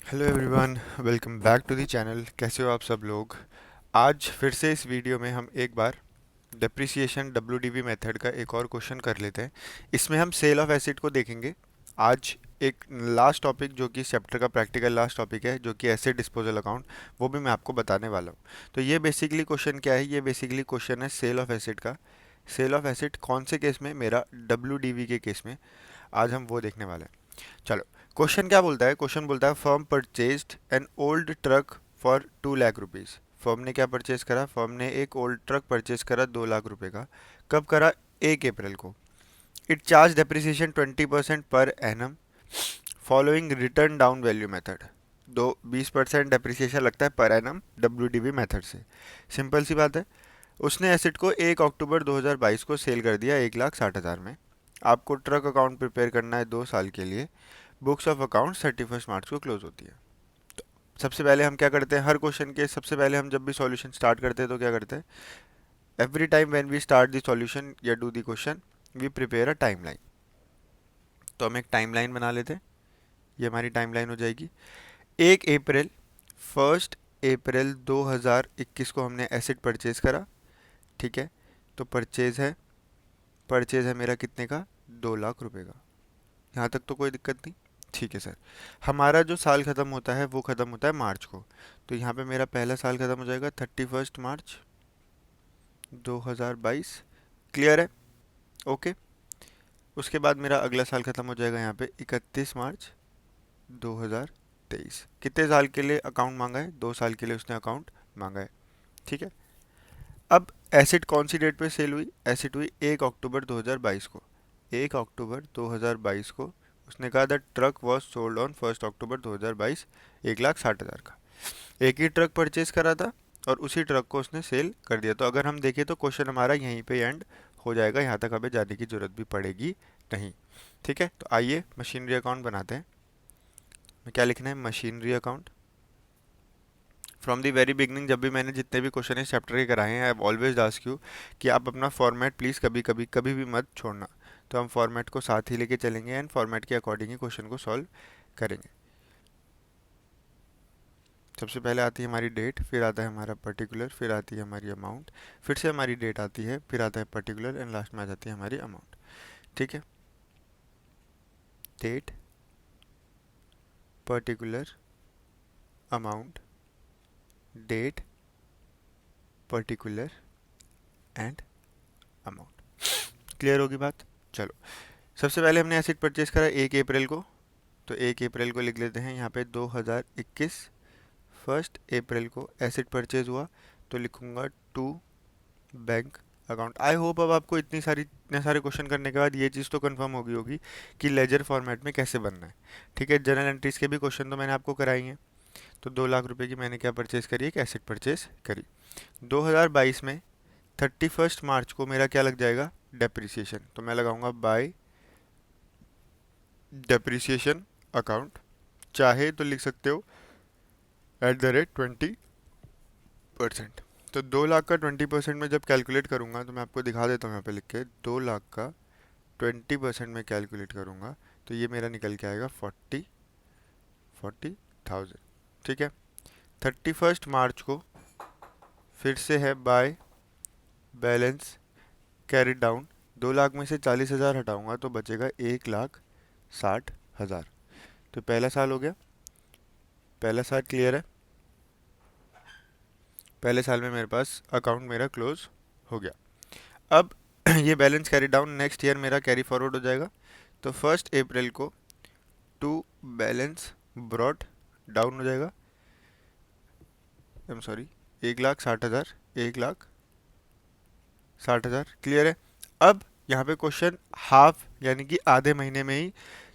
Hello everyone, welcome back to the channel. कैसे हो आप सब लोग। आज फिर से इस वीडियो में हम एक बार डेप्रिसिएशन डब्ल्यूडीवी मेथड का एक और क्वेश्चन कर लेते हैं। इसमें हम सेल ऑफ एसिड को देखेंगे। आज एक लास्ट टॉपिक जो कि चैप्टर का प्रैक्टिकल लास्ट टॉपिक है, जो कि एसिड डिस्पोजल अकाउंट, वो भी मैं आपको बताने वाला हूँ। तो ये बेसिकली क्वेश्चन क्या है, ये बेसिकली क्वेश्चन है सेल ऑफ एसिड का। सेल ऑफ एसिड कौन से केस में, मेरा डब्ल्यूडीवी के केस में। आज हम वो देखने वाले हैं। चलो, क्वेश्चन क्या बोलता है। क्वेश्चन बोलता है firm purchased an old truck for 2 lakh rupees. Firm ने क्या परचेज करा, फर्म ने एक ओल्ड ट्रक परचेज करा 2 लाख रुपए का। कब करा, 1 अप्रैल को। It charge depreciation 20% per annum following return down value method. 20% depreciation लगता है पर एनम डब्ल्यूडीवी मेथड से। सिंपल सी बात है। उसने एसेट को 1 अक्टूबर 2022 को सेल कर दिया 1,60,000 में। आपको ट्रक अकाउंट प्रिपेयर करना है 2 साल के लिए। बुक्स ऑफ अकाउंट 31 मार्च को क्लोज होती है। तो सबसे पहले हम क्या करते हैं, हर क्वेश्चन के सबसे पहले हम जब भी सॉल्यूशन स्टार्ट करते हैं तो क्या करते हैं, every time when we start the solution या do the question, we prepare a timeline. तो हम एक टाइमलाइन बना लेते हैं। ये हमारी टाइमलाइन हो जाएगी। 1 अप्रैल, 1 अप्रैल 2021 को हमने एसेट परचेज करा। ठीक है। तो परचेज है मेरा कितने का, 2 लाख रुपए का। यहाँ तक तो कोई दिक्कत नहीं। ठीक है सर। हमारा जो साल ख़त्म होता है वो ख़त्म होता है मार्च को। तो यहाँ पे मेरा पहला साल ख़त्म हो जाएगा 31 मार्च 2022। क्लियर है। ओके। उसके बाद मेरा अगला साल ख़त्म हो जाएगा यहाँ पे 31 मार्च 2023। कितने साल के लिए अकाउंट मांगा है, 2 साल के लिए उसने अकाउंट मांगा है। ठीक है। अब एसिड कौन सी डेट पे सेल हुई, एसिड हुई 1 अक्टूबर 2022 को। 1 अक्टूबर 2022 को उसने कहा the truck was sold on 1 अक्टूबर 2022, 1,60,000 का। एक ही ट्रक परचेज करा था और उसी ट्रक को उसने सेल कर दिया। तो अगर हम देखें तो क्वेश्चन हमारा यहीं पे एंड हो जाएगा, यहाँ तक हमें जाने की जरूरत भी पड़ेगी नहीं। ठीक है। तो आइए मशीनरी अकाउंट बनाते हैं। क्या लिखना है, machinery account. From the very beginning, जब भी मैंने जितने भी क्वेश्चन इस चैप्टर के कराए हैं, I have always ask you कि आप अपना फॉर्मेट प्लीज़ कभी भी मत छोड़ना। तो हम फॉर्मेट को साथ ही लेके चलेंगे एंड फॉर्मेट के अकॉर्डिंग ही क्वेश्चन को सॉल्व करेंगे। सबसे पहले आती है हमारी डेट, फिर आता है हमारा पर्टिकुलर, फिर आती है हमारी अमाउंट, फिर से हमारी डेट आती है, फिर आता है पर्टिकुलर एंड लास्ट में आ जाती है हमारी अमाउंट। ठीक है। Date, particular, amount, date, particular and amount. Clear होगी बात। चलो, सबसे पहले हमने एसिड परचेज करा 1 अप्रैल को। तो 1 अप्रैल को लिख लेते हैं यहाँ पे 2021। 1 अप्रैल को एसिड परचेज हुआ, तो लिखूंगा to bank account. I hope अब आपको इतने सारे क्वेश्चन करने के बाद ये चीज़ तो कंफर्म होगी होगी कि लेजर फॉर्मेट में कैसे बनना है। ठीक है। जनरल एंट्रीज के भी क्वेश्चन तो मैंने आपको कराई हैं। तो 2 लाख रुपए की मैंने क्या परचेज करी, एक एसिड परचेज करी। 2022 में 31 मार्च को मेरा क्या लग जाएगा, डेप्रिसिएशन। तो मैं लगाऊंगा बाय डेप्रिसिएशन अकाउंट। चाहे तो लिख सकते हो @20%। तो 2 लाख का 20% में जब कैलकुलेट करूंगा, तो मैं आपको दिखा देता हूँ यहाँ पे लिख के, 2 लाख का 20% में कैलकुलेट करूंगा तो ये मेरा निकल के आएगा 40,000। ठीक है। 31 मार्च को फिर से है by balance carry down. 2 lakh में से 40,000 हटाऊंगा तो बचेगा 1,60,000। तो पहला साल हो गया। पहला साल क्लियर है। पहले साल में मेरे पास अकाउंट मेरा क्लोज हो गया। अब ये balance carry down next year मेरा कैरी फॉरवर्ड हो जाएगा। तो 1 अप्रैल को टू बैलेंस ब्रॉड डाउन हो जाएगा। I am sorry, 1,60,000, 1,60,000। क्लियर है। अब यहाँ पे क्वेश्चन हाफ यानी कि आधे महीने में ही,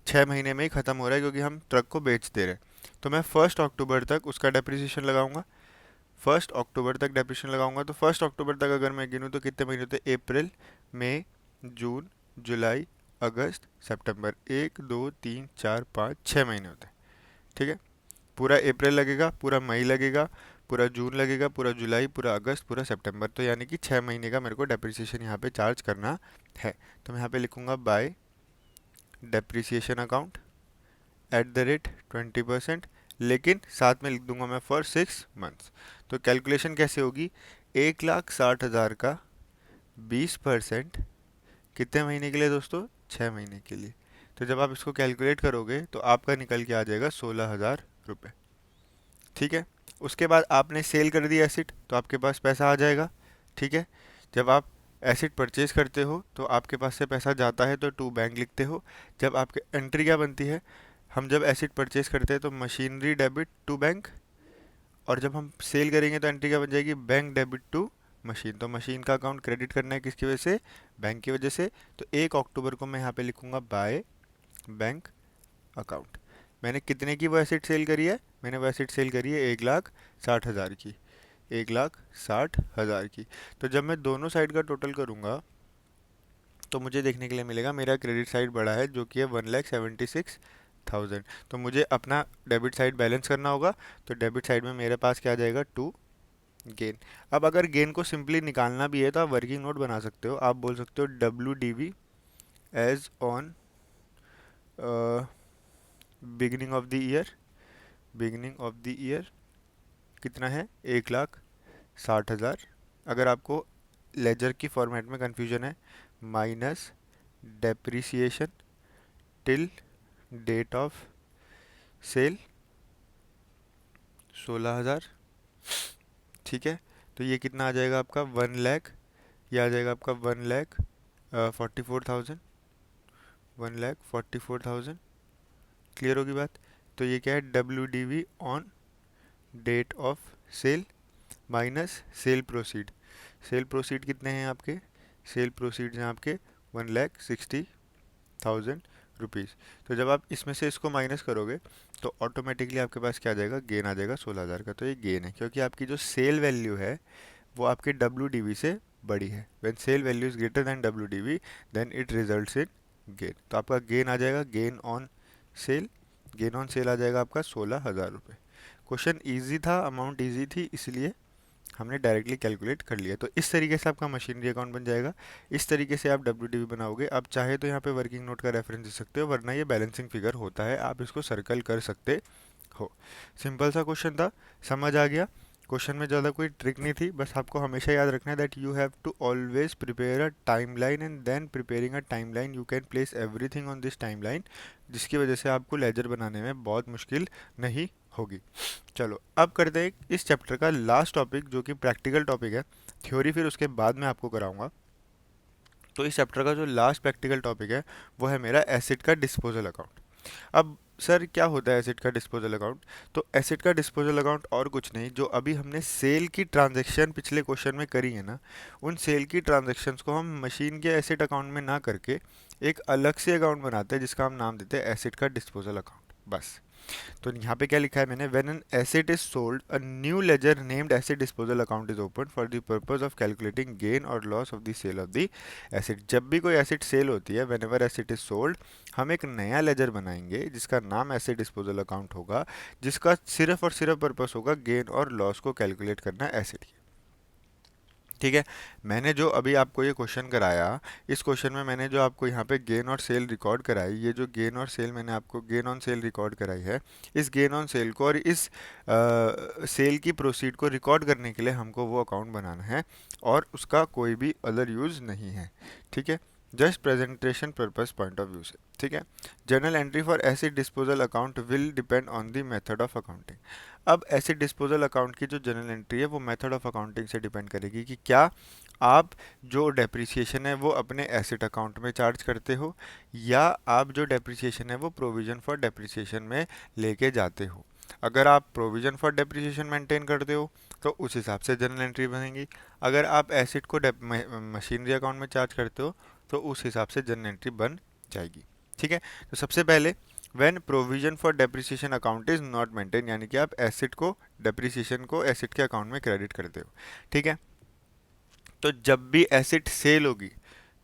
6 महीने में ही ख़त्म हो रहा है, क्योंकि हम ट्रक को बेच दे रहे हैं। तो मैं 1 अक्टूबर तक उसका डेप्रिसिएशन लगाऊंगा। 1 अक्टूबर तक डेप्रिसिएशन लगाऊंगा। तो 1 अक्टूबर तक अगर मैं गिनूँ तो कितने महीने होते हैं, अप्रैल, मई, जून, जुलाई, अगस्त, सितंबर, 1 2 3 4 5 6 महीने होते हैं। ठीक है। पूरा अप्रैल लगेगा, पूरा मई लगेगा, पूरा जून लगेगा, पूरा जुलाई, पूरा अगस्त, पूरा सितंबर। तो यानी कि 6 महीने का मेरे को डेप्रिसिएशन यहाँ पे चार्ज करना है। तो मैं यहाँ पे लिखूंगा बाय डेप्रिसिएशन अकाउंट @20%। लेकिन साथ में लिख दूंगा मैं फॉर 6 मंथ्स। तो कैलकुलेशन कैसे होगी, 1,60,000 का 20% कितने महीने के लिए दोस्तों, 6 महीने के लिए। तो जब आप इसको कैलकुलेट करोगे तो आपका निकल के आ जाएगा 16,000 रुपये। ठीक है। उसके बाद आपने सेल कर दिया एसिड तो आपके पास पैसा आ जाएगा। ठीक है। जब आप एसिड परचेज करते हो तो आपके पास से पैसा जाता है तो टू बैंक लिखते हो। जब आपके एंट्री क्या बनती है, हम जब एसिड परचेज करते हैं तो मशीनरी डेबिट टू बैंक, और जब हम सेल करेंगे तो एंट्री क्या बन जाएगी, बैंक डेबिट टू मशीन। तो मशीन का अकाउंट क्रेडिट करना है किसकी वजह से, बैंक की वजह से। तो 1 अक्टूबर को मैं यहाँ पे लिखूंगा बाय बैंक अकाउंट। मैंने कितने की वो एसिड सेल करी है, मैंने वो एसिड सेल करी है 1,60,000 की, 1,60,000 की। तो जब मैं दोनों साइड का टोटल करूंगा तो मुझे देखने के लिए मिलेगा मेरा क्रेडिट साइड बड़ा है जो कि है 1,76,000। तो मुझे अपना डेबिट साइड बैलेंस करना होगा। तो डेबिट साइड में मेरे पास क्या आ जाएगा, टू गेन। अब अगर गेन को सिंपली निकालना भी है तो आप वर्किंग नोट बना सकते हो। आप बोल सकते हो WDV as on beginning of the year, beginning of the year कितना है, 1,60,000। अगर आपको लेजर की फॉर्मेट में कंफ्यूजन है, minus depreciation till date of sale 16,000। ठीक है। तो ये कितना आ जाएगा आपका 1 लाख, ये आ जाएगा आपका 1,44,000, 1,44,000। क्लियर होगी बात। तो ये क्या है, WDV on date of sale minus sale proceed. Sale proceed कितने हैं आपके, सेल प्रोसीड हैं आपके 1,60,000 रुपीज़। तो जब आप इसमें से इसको माइनस करोगे तो ऑटोमेटिकली आपके पास क्या आ जाएगा, गेन आ जाएगा 16,000 का। तो ये गेन है क्योंकि आपकी जो सेल वैल्यू है वो आपके WDV से बड़ी है। When sale value is greater than WDV then it results in gain. तो आपका गेन आ जाएगा, gain on sale, gain on sale आ जाएगा आपका 16,000 रुपये। क्वेश्चन इजी था, अमाउंट इजी थी, इसलिए हमने डायरेक्टली कैलकुलेट कर लिया। तो इस तरीके से आपका मशीनरी अकाउंट बन जाएगा। इस तरीके से आप WDV बनाओगे। आप चाहे तो यहाँ पे वर्किंग नोट का रेफरेंस दे सकते हो, वरना ये बैलेंसिंग फिगर होता है, आप इसको सर्कल कर सकते हो। सिंपल सा क्वेश्चन था, समझ आ गया। क्वेश्चन में ज़्यादा कोई ट्रिक नहीं थी, बस आपको हमेशा याद रखना है that you have to always prepare a timeline and then preparing a timeline you can place everything on this timeline, जिसकी वजह से आपको लेजर बनाने में बहुत मुश्किल नहीं होगी। चलो अब करते हैं इस चैप्टर का लास्ट टॉपिक जो कि प्रैक्टिकल टॉपिक है। थ्योरी फिर उसके बाद में आपको कराऊंगा। तो इस चैप्टर का जो लास्ट प्रैक्टिकल टॉपिक है वो है मेरा एसिड का डिस्पोजल अकाउंट। अब सर क्या होता है एसिड का डिस्पोजल अकाउंट, तो एसिड का डिस्पोजल अकाउंट और कुछ नहीं, जो अभी हमने सेल की ट्रांजैक्शन पिछले क्वेश्चन में करी है ना, उन सेल की ट्रांजैक्शंस को हम मशीन के एसिड अकाउंट में ना करके एक अलग से अकाउंट बनाते हैं जिसका हम नाम देते हैं एसिड का डिस्पोजल अकाउंट, बस। तो यहाँ पे क्या लिखा है मैंने, when an asset is sold a new ledger named asset disposal account is open for the purpose of calculating gain और loss of the sale of the asset. जब भी कोई एसेट सेल होती है, whenever asset is sold, हम एक नया laser बनाएंगे जिसका नाम एसेट डिस्पोजल अकाउंट होगा, जिसका सिर्फ और सिर्फ पर्पस होगा गेन और लॉस को कैलकुलेट करना एसेट की। ठीक है। मैंने जो अभी आपको ये क्वेश्चन कराया, इस क्वेश्चन में मैंने जो आपको यहाँ पे गेन और सेल रिकॉर्ड कराई, ये जो गेन और सेल मैंने आपको गेन ऑन सेल रिकॉर्ड कराई है, इस गेन ऑन सेल को और इस सेल की प्रोसीड को रिकॉर्ड करने के लिए हमको वो अकाउंट बनाना है और उसका कोई भी अदर यूज़ नहीं है। ठीक है, just presentation purpose point of view से। ठीक है। Journal entry for acid disposal account will depend on the method of accounting. अब एसिड डिस्पोजल अकाउंट की जो जनरल एंट्री है वो मेथड ऑफ अकाउंटिंग से डिपेंड करेगी कि क्या आप जो डेप्रिसिएशन है वो अपने एसिड अकाउंट में चार्ज करते हो या आप जो डेप्रिसिएशन है वो प्रोविजन फॉर डेप्रिसिएशन में लेके जाते हो। अगर आप प्रोविजन फॉर डेप्रिसिएशन मेंटेन करते हो तो उस हिसाब से जनरल एंट्री बनेगी। अगर आप एसिड को मशीनरी अकाउंट में चार्ज करते हो तो उस हिसाब से जनरल एंट्री बन जाएगी। ठीक है। तो सबसे पहले when provision for depreciation account is not maintain, यानी कि आप एसिड को डेप्रिसिएशन को एसिड के अकाउंट में क्रेडिट करते हो। ठीक है। तो जब भी एसिड सेल होगी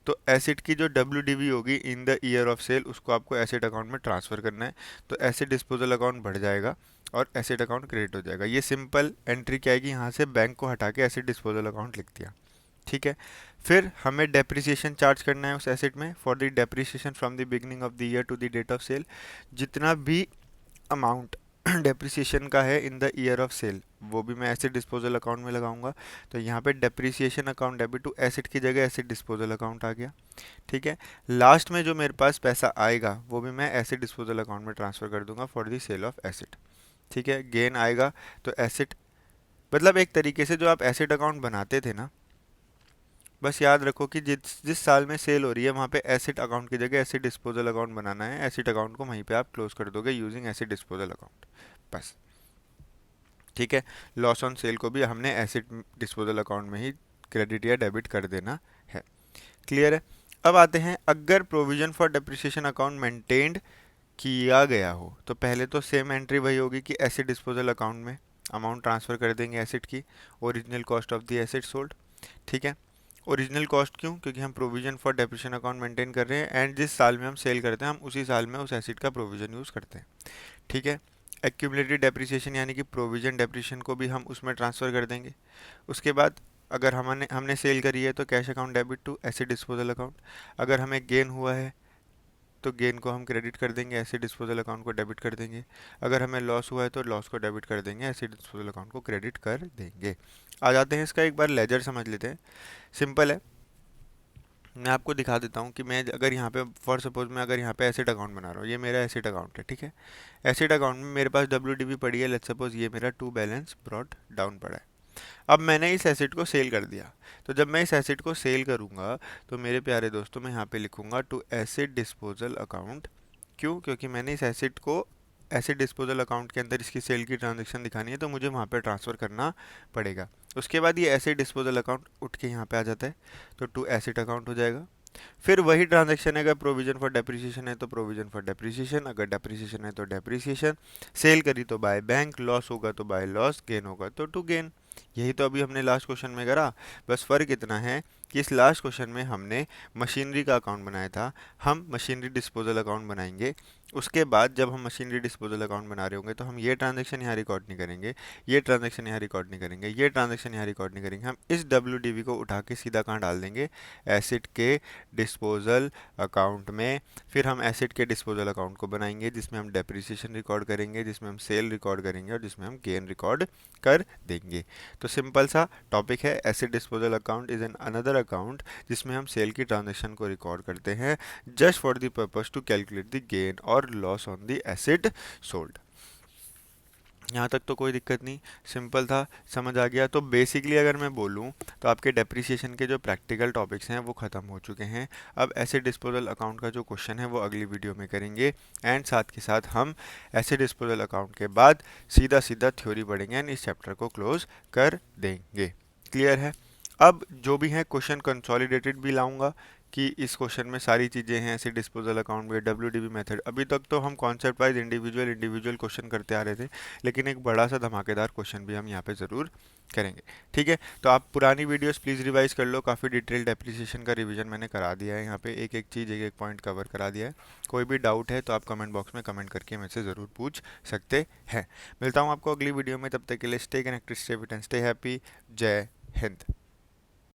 तो एसिड की जो WDV होगी in the year of sale, उसको आपको एसिड अकाउंट में ट्रांसफ़र करना है। तो एसिड डिस्पोजल अकाउंट बढ़ जाएगा और एसिड अकाउंट क्रेडिट हो जाएगा। ये सिंपल एंट्री क्या है कि यहाँ से बैंक को हटा के एसिड डिस्पोजल अकाउंट लिख दिया। ठीक है। फिर हमें डेप्रिसिएशन चार्ज करना है उस एसिड में for the depreciation from the beginning of the year to the date of sale. जितना भी अमाउंट डेप्रिसिएशन का है in the year of sale, वो भी मैं एसिड डिस्पोजल अकाउंट में लगाऊंगा। तो यहाँ पे depreciation account debit to asset की जगह एसिड डिस्पोजल अकाउंट आ गया। ठीक है, लास्ट में जो मेरे पास पैसा आएगा वो भी मैं एसिड डिस्पोजल अकाउंट में ट्रांसफर कर दूंगा for the sale of asset. ठीक है, गेन आएगा तो एसिड, मतलब एक तरीके से जो आप एसिड अकाउंट बनाते थे ना, बस याद रखो कि जिस जिस साल में सेल हो रही है वहाँ पे एसिड अकाउंट की जगह एसिड डिस्पोजल अकाउंट बनाना है, एसिड अकाउंट को वहीं पे आप क्लोज कर दोगे यूजिंग एसिड डिस्पोजल अकाउंट, बस। ठीक है, लॉस ऑन सेल को भी हमने एसिड डिस्पोजल अकाउंट में ही क्रेडिट या डेबिट कर देना है। क्लियर है। अब आते हैं, अगर provision for depreciation account maintained किया गया हो तो पहले तो सेम एंट्री वही होगी कि एसिड डिस्पोजल अकाउंट में अमाउंट ट्रांसफर कर देंगे एसिड की, original cost of the asset sold. ठीक है, ओरिजिनल कॉस्ट क्यों, क्योंकि हम provision for depreciation account maintain कर रहे हैं एंड जिस साल में हम सेल करते हैं हम उसी साल में उस एसिड का प्रोविजन यूज़ करते हैं। ठीक है, एक्यूमुलेटेड डेप्रिसिएशन यानी कि प्रोविजन डेप्रिसिएशन को भी हम उसमें ट्रांसफ़र कर देंगे। उसके बाद अगर हमने हमने सेल करी है तो cash account debit to asset disposal account, अगर हमें गेन हुआ है तो गेन को हम क्रेडिट कर देंगे, एसिड डिस्पोजल अकाउंट को डेबिट कर देंगे। अगर हमें लॉस हुआ है तो लॉस को डेबिट कर देंगे, एसिड डिस्पोजल अकाउंट को क्रेडिट कर देंगे। आ जाते हैं इसका एक बार लेजर समझ लेते हैं। सिंपल है, मैं आपको दिखा देता हूँ कि मैं अगर यहाँ पे फॉर सपोज मैं अगर यहाँ पे एसिड अकाउंट बना रहा हूँ, ये मेरा एसिड अकाउंट है। ठीक है, एसिड अकाउंट में मेरे पास डब्ल्यू पड़ी है, लेट्स सपोज ये मेरा टू बैलेंस ब्रॉट डाउन पड़ा है। अब मैंने इस एसिड को सेल कर दिया, तो जब मैं इस एसिड को सेल करूँगा तो मेरे प्यारे दोस्तों मैं यहाँ पे लिखूँगा टू एसिड डिस्पोजल अकाउंट। क्यों, क्योंकि मैंने इस एसिड को एसिड डिस्पोजल अकाउंट के अंदर इसकी सेल की ट्रांजैक्शन दिखानी है तो मुझे वहाँ पे ट्रांसफ़र करना पड़ेगा। उसके बाद ये एसिड डिस्पोजल अकाउंट उठ के यहाँ पे आ जाता है, तो टू एसिड अकाउंट हो जाएगा। फिर वही ट्रांजैक्शन है, अगर प्रोविजन फॉर डेप्रिसिएशन है तो प्रोविजन फॉर डेप्रिसिएशन, अगर डेप्रिसिएशन है तो डेप्रिसिएशन, सेल करी तो बाय बैंक, लॉस होगा तो बाय लॉस, गेन होगा तो टू गेन। यही तो अभी हमने लास्ट क्वेश्चन में करा, बस फ़र्क इतना है कि इस लास्ट क्वेश्चन में हमने मशीनरी का अकाउंट बनाया था, हम मशीनरी डिस्पोजल अकाउंट बनाएंगे। उसके बाद जब हम मशीनरी डिस्पोजल अकाउंट बना रहे होंगे तो हम ये ट्रांजैक्शन यहाँ रिकॉर्ड नहीं करेंगे, ये ट्रांजैक्शन यहाँ रिकॉर्ड नहीं करेंगे, ये ट्रांजैक्शन यहाँ रिकॉर्ड नहीं करेंगे, हम इस डब्ल्यू को उठा के सीधा कहाँ डाल देंगे, एसिड के डिस्पोजल अकाउंट में। फिर हम एसिड के डिस्पोजल अकाउंट को बनाएंगे जिसमें हम डेप्रिसिएशन रिकॉर्ड करेंगे, जिसमें हम सेल रिकॉर्ड करेंगे और जिसमें हम गेन रिकॉर्ड कर देंगे। तो सिंपल सा टॉपिक है, asset disposal account is an another account जिसमें हम सेल की ट्रांजैक्शन को रिकॉर्ड करते हैं just for the purpose to calculate the gain और loss on the asset sold. यहाँ तक तो कोई दिक्कत नहीं, सिंपल था, समझ आ गया। तो बेसिकली अगर मैं बोलूँ तो आपके डेप्रिसिएशन के जो प्रैक्टिकल टॉपिक्स हैं वो ख़त्म हो चुके हैं। अब एसिड डिस्पोजल अकाउंट का जो क्वेश्चन है वो अगली वीडियो में करेंगे एंड साथ के साथ हम एसिड डिस्पोजल अकाउंट के बाद सीधा सीधा थ्योरी पढ़ेंगे एंड इस चैप्टर को क्लोज कर देंगे। क्लियर है। अब जो भी है क्वेश्चन कंसोलिडेटेड भी लाऊंगा कि इस क्वेश्चन में सारी चीज़ें हैं, ऐसे डिस्पोजल अकाउंट में डब्ल्यू मेथड। अभी तक तो हम concept wise individual individual question करते आ रहे थे, लेकिन एक बड़ा सा धमाकेदार क्वेश्चन भी हम यहाँ पे ज़रूर करेंगे। ठीक है, तो आप पुरानी वीडियोस प्लीज़ रिवाइज कर लो, काफ़ी डिटेल डेप्रिसिएशन का रिवीजन मैंने करा दिया है, यहाँ पे एक एक चीज़ एक एक पॉइंट कवर करा दिया है। कोई भी डाउट है तो आप कमेंट बॉक्स में कमेंट करके मेरे से ज़रूर पूछ सकते हैं। मिलता हूँ आपको अगली वीडियो में, तब तक के लिए stay connected, stay fit and stay happy. जय हिंद।